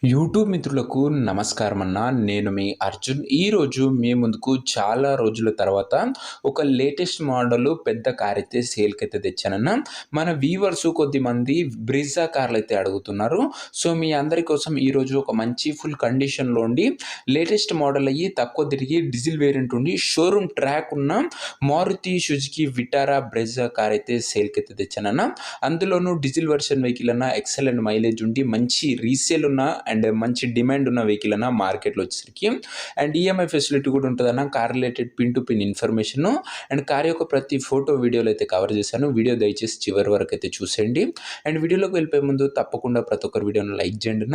YouTube మిత్రులకు నమస్కారం అన్న. నేను మీ అర్జున్. ఈరోజు మీ ముందుకు చాలా రోజుల తర్వాత ఒక లేటెస్ట్ మోడల్ పెద్ద కార్ అయితే సేల్‌కైతే తెచ్చానన్న. మన వ్యూవర్స్ కొద్దిమంది బ్రిజా కార్లు అయితే అడుగుతున్నారు. సో మీ అందరి కోసం ఈరోజు ఒక మంచి ఫుల్ కండిషన్‌లో ఉండి లేటెస్ట్ మోడల్ అయ్యి తక్కువ తిరిగి డీజిల్ వేరియంట్ ఉండి షోరూమ్ ట్రాక్ ఉన్న Maruti Suzuki Vitara Brezza car అయితే సేల్‌కైతే తెచ్చానన్న. అందులోనూ డీజిల్ వెర్షన్ వెహికల్ అన్న ఎక్సలెంట్ మైలేజ్ ఉండి మంచి రీసేల్ ఉన్న అండ్ మంచి డిమాండ్ ఉన్న వెహికల్ అన్న మార్కెట్లో వచ్చేసరికి అండ్ ఈఎంఐ ఫెసిలిటీ కూడా ఉంటుందన్న. Car related pin to pin information and car యొక్క ప్రతి ఫోటో వీడియోలో అయితే కవర్ చేశాను. వీడియో దయచేసి చివరి వరకు అయితే చూసేయండి. అండ్ వీడియోలోకి వెళ్ళిపోయే ముందు తప్పకుండా ప్రతి ఒక్కరు వీడియోను లైక్ చేయండి.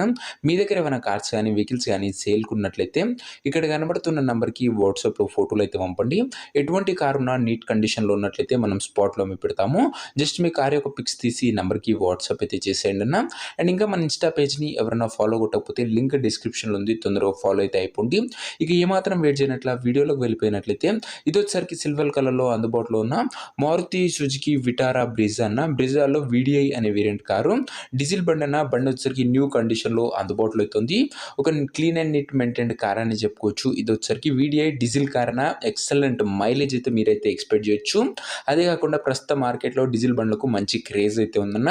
మీ దగ్గర ఏమైనా కార్స్ కానీ వెహికల్స్ కానీ సేల్కు ఉన్నట్లయితే ఇక్కడ కనబడుతున్న నెంబర్కి వాట్సాప్లో ఫోటోలు అయితే పంపండి. ఎటువంటి కార్ ఉన్నా నీట్ కండిషన్లో ఉన్నట్లయితే మనం స్పాట్లో మీ పెడతాము. జస్ట్ మీ కార్ యొక్క పిక్స్ తీసి ఈ నెంబర్కి వాట్సాప్ అయితే చేసేయండి అన్న. అండ్ ఇంకా మన ఇన్స్టా పేజ్ని ఎవరైనా ఫాలో కొట్టకపోతే లింక్ డిస్క్రిప్షన్లో ఉంది, తొందరగా ఫాలో అయితే అయిపోండి. ఇక ఏమాత్రం వెయిట్ చేయనట్ల వీడియోలోకి వెళ్ళిపోయినట్లయితే ఇది వచ్చేసరికి సిల్వర్ కలర్లో అందుబాటులో ఉన్న మారుతి సుజుకి విటారా బ్రిజా అన్న. బ్రిజాలో వీడిఐ అనే వేరియంట్ కారు డీజిల్ బండి అన్న. బండి వచ్చేసరికి న్యూ కండిషన్లో అందుబాటులో అవుతుంది. ఒక clean and neat maintained car అని చెప్పుకోవచ్చు. ఇది వచ్చేసరికి వీడిఐ డీజిల్ కార్ అన్న. ఎక్సలెంట్ మైలేజ్ అయితే మీరైతే ఎక్స్పెక్ట్ చేయొచ్చు. అదే కాకుండా ప్రస్తుత మార్కెట్లో డీజిల్ బండ్లకు మంచి క్రేజ్ అయితే ఉందన్న.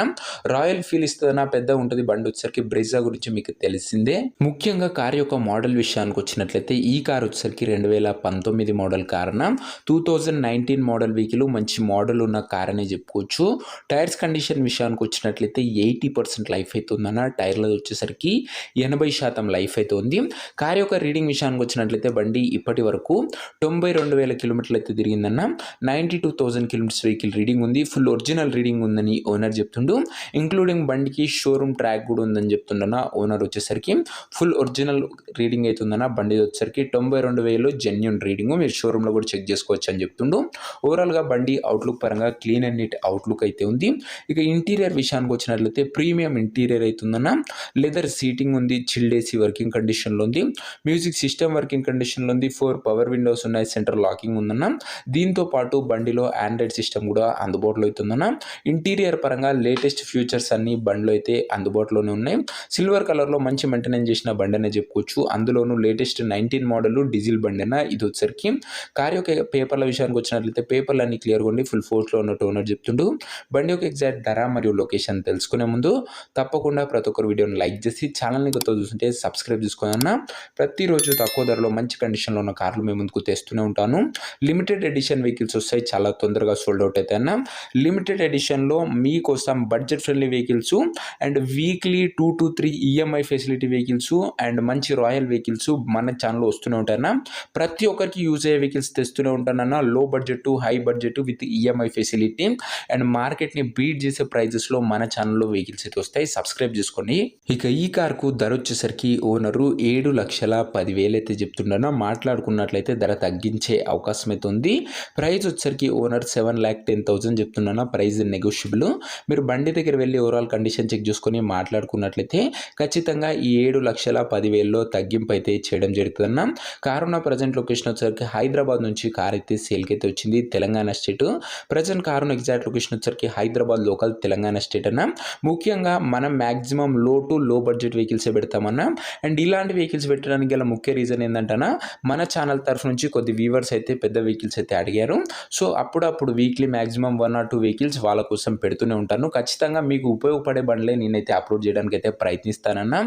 రాయల్ ఫీల్ ఇస్తుందన్న. పెద్ద ఉంటుంది బండి వచ్చేసరికి బ్రిజా గురించి మీకు తెలిసిందే. ముఖ్యంగా కార్ యొక్క మోడల్ విషయానికి వచ్చినట్లయితే ఈ కార్ వచ్చేసరికి 2019 మోడల్ కార్ అన్న. 2019 మోడల్ వెహికల్ మంచి మోడల్ ఉన్న కార్ అనే చెప్పుకోవచ్చు. టైర్స్ కండిషన్ విషయానికి వచ్చినట్లయితే 80% లైఫ్ అయితే ఉందన్న. టైర్లు వచ్చేసరికి 80% లైఫ్ అయితే ఉంది. కార్ యొక్క రీడింగ్ విషయానికి వచ్చినట్లయితే బండి ఇప్పటి వరకు 92,000 కిలోమీటర్లు అయితే తిరిగిందన్న. 92,000 కిలోమీటర్స్ వెహికల్ రీడింగ్ ఉంది. ఫుల్ ఒరిజినల్ రీడింగ్ ఉందని ఓనర్ చెప్తుండు. ఇంక్లూడింగ్ బండికి షోరూమ్ ట్రాక్ కూడా ఉందని చెప్తుండన్న ఓనర్ వచ్చేసరికి. ఫుల్ ఒరిజినల్ రీడింగ్ అవుతుందన్న. బండి వచ్చేసరికి 92,000 జెన్యున్ రీడింగ్. మీరు షోరూంలో కూడా చెక్ చేసుకోవచ్చు అని చెప్తుండు. ఓవరాల్గా బండి అవుట్లుక్ పరంగా క్లీన్ అండ్ నీట్ అవుట్లుక్ అయితే ఉంది. ఇక ఇంటీరియర్ విషయానికి వచ్చినట్లయితే ప్రీమియం ఇంటీరియర్ అవుతుందన్న. లెదర్ సీటింగ్ ఉంది. చిల్డ్ ఏసీ వర్కింగ్ కండిషన్లో ఉంది. మ్యూజిక్ సిస్టమ్ వర్కింగ్ కండిషన్లో ఉంది. 4 పవర్ విండోస్ ఉన్నాయి. సెంట్రల్ లాకింగ్ ఉందన్న. దీంతో పాటు బండిలో ఆండ్రాయిడ్ సిస్టమ్ కూడా అందుబాటులో అవుతుందన్న. ఇంటీరియర్ పరంగా లేటెస్ట్ ఫ్యూచర్స్ అన్ని బండిలో అయితే అందుబాటులోనే ఉన్నాయి. సిల్వర్ కలర్లో మంచి మెయింటెనెన్స్ చేసిన బండి అనే చెప్పుకోవచ్చు. అందులోనూ లేటెస్ట్ 19 మోడల్ డీజిల్ బండి అన్న. ఇది వచ్చరికి కార్ యొక్క పేపర్ల విషయానికి వచ్చినట్లయితే పేపర్లు అన్ని క్లియర్గా ఉండి ఫుల్ ఫోర్స్లో ఉన్నట్టు ఓనర్ చెప్తుండు. బండి యొక్క ఎగ్జాక్ట్ ధర మరియు లొకేషన్ తెలుసుకునే ముందు తప్పకుండా ప్రతి ఒక్కరు వీడియోని లైక్ చేసి ఛానల్ని కొత్త చూస్తుంటే సబ్స్క్రైబ్ చేసుకుని అన్న. ప్రతిరోజు తక్కువ ధరలో మంచి కండిషన్లో ఉన్న కార్లు మేము ముందుకు తెస్తూనే ఉంటాను. లిమిటెడ్ ఎడిషన్ వెహికల్స్ వస్తాయి. చాలా తొందరగా సోల్డ్ అవుట్ అయితే అన్న. లిమిటెడ్ ఎడిషన్లో మీకోసం budget friendly vehicles and weekly 2 to 3 EMI facility vehicles and మంచి రాయల్ వెహికల్స్ మన ఛానల్లో వస్తూనే ఉంటాయన్న. ప్రతి ఒక్కరికి యూజ్ అయ్యే వెహికల్స్ తెస్తూనే ఉంటానన్న. లో budget high budget with EMI facility and మార్కెట్ని బీట్ చేసే ప్రైజెస్లో మన ఛానల్లో వెహికల్స్ అయితే వస్తాయి. సబ్స్క్రైబ్ చేసుకోండి. ఇక ఈ కార్కు ధర వచ్చేసరికి ఓనరు 7,10,000 అయితే చెప్తుండన్న. మాట్లాడుకున్నట్లయితే ధర తగ్గించే అవకాశం అయితే ఉంది. ప్రైస్ వచ్చేసరికి ఓనర్ 7,10,000 చెప్తున్నా. Price negotiable. మీరు బండి దగ్గర వెళ్ళి ఓవరాల్ కండిషన్ చెక్ చేసుకొని మాట్లాడుకున్నట్లయితే ఖచ్చితంగా ఈ 7,10,000లో తగ్గింపు అయితే చేయడం జరుగుతుందన్న. కారు ఉన్న ప్రజెంట్ లొకేషన్ వచ్చేసరికి హైదరాబాద్ నుంచి కార్ అయితే సేల్కి అయితే వచ్చింది. తెలంగాణ స్టేట్. ప్రజెంట్ కారున్న ఎగ్జాక్ట్ లొకేషన్ వచ్చేసరికి హైదరాబాద్ లోకల్ తెలంగాణ స్టేట్ అన్న. ముఖ్యంగా మనం మ్యాక్సిమం లో టు లో బడ్జెట్ వెహికల్సే పెడతామన్నా. అండ్ ఇలాంటి వెహికల్స్ పెట్టడానికి గల ముఖ్య రీజన్ ఏంటంటే మన ఛానల్ తరఫు నుంచి కొద్ది వ్యూవర్స్ అయితే పెద్ద వెహికల్స్ అయితే అడిగారు. సో అప్పుడప్పుడు వీక్లీ మ్యాక్సిమం 1 or 2 వెహికల్స్ వాళ్ళ కోసం పెడుతూనే ఉంటాను. ఖచ్చితంగా మీకు ఉపయోగపడే బండ్లే నేనైతే అప్లోడ్ చేయడానికి అయితే ప్రయత్నిస్తానన్నా.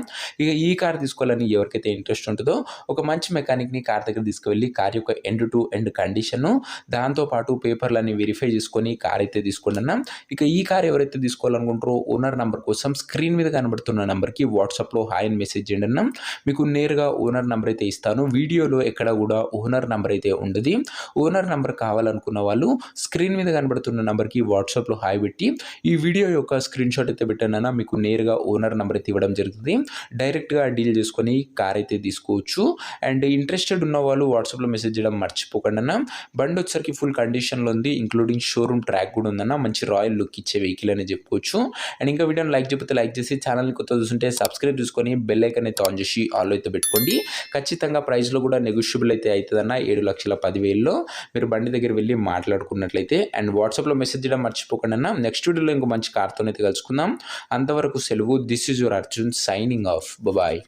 ఇక ఈ కార్ తీసుకోవాలని ఎవరికైతే ఇంట్రెస్ట్ ఉంటుందో ఒక మంచి మెకానిక్ని కార్ దగ్గర తీసుకువెళ్ళి కార్ యొక్క ఎండ్ టు ఎండ్ కండిషను దాంతోపాటు పేపర్లన్నీ వెరిఫై చేసుకొని కార్ అయితే తీసుకోండి అన్న. ఇక ఈ కార్ ఎవరైతే తీసుకోవాలనుకుంటారో ఓనర్ నెంబర్ కోసం స్క్రీన్ మీద కనబడుతున్న నెంబర్కి వాట్సాప్లో హాయ్ అని మెసేజ్ చేయండి అన్న. మీకు నేరుగా ఓనర్ నెంబర్ అయితే ఇస్తాను. వీడియోలో ఎక్కడ కూడా ఓనర్ నెంబర్ అయితే ఉండదు. ఓనర్ నెంబర్ కావాలనుకున్న వాళ్ళు స్క్రీన్ మీద కనబడుతున్న నెంబర్కి వాట్సాప్లో హాయ్ పెట్టి ఈ వీడియో యొక్క స్క్రీన్ షాట్ అయితే పెట్టానన్నా. మీకు నేరుగా ఓనర్ నెంబర్ అయితే ఇవ్వడం జరుగుతుంది. డైరెక్ట్గా డీల్ చేసుకొని కార్ అయితే తీసుకోవచ్చు. అండ్ ఇంట్రెస్టెడ్ ఉన్న వాళ్ళు వాట్సాప్లో మెసేజ్ చేయడం మర్చిపోకండి అన్న. బండి వచ్చేసరికి ఫుల్ కండిషన్లో ఉంది. ఇంక్లూడింగ్ షోరూమ్ ట్రాక్ కూడా ఉందన్న. మంచి రాయల్ లుక్ ఇచ్చే వెహికల్ అని చెప్పుకోవచ్చు. అండ్ ఇంకా వీడియోని లైక్ చెప్పితే లైక్ చేసి ఛానల్ని కొత్త చూస్తుంటే సబ్స్క్రైబ్ చేసుకొని బెల్ ఐకాన్ అయితే ఆన్ చేసి ఆల్ అయితే పెట్టుకోండి. ఖచ్చితంగా ప్రైస్లో కూడా నెగోషియబుల్ అయితే అవుతుందన్న. 7,10,000లో మీరు బండి దగ్గర వెళ్ళి మాట్లాడుకున్నట్లయితే. అండ్ వాట్సాప్లో మెసేజ్ చేయడం మర్చిపోకండి అన్న. నెక్స్ట్ వీడియోలో ఇంకో మంచి కార్తో అయితే కలుసుకుందాం. అంతవరకు సెలవు. This is your Arjun signing off. Bye.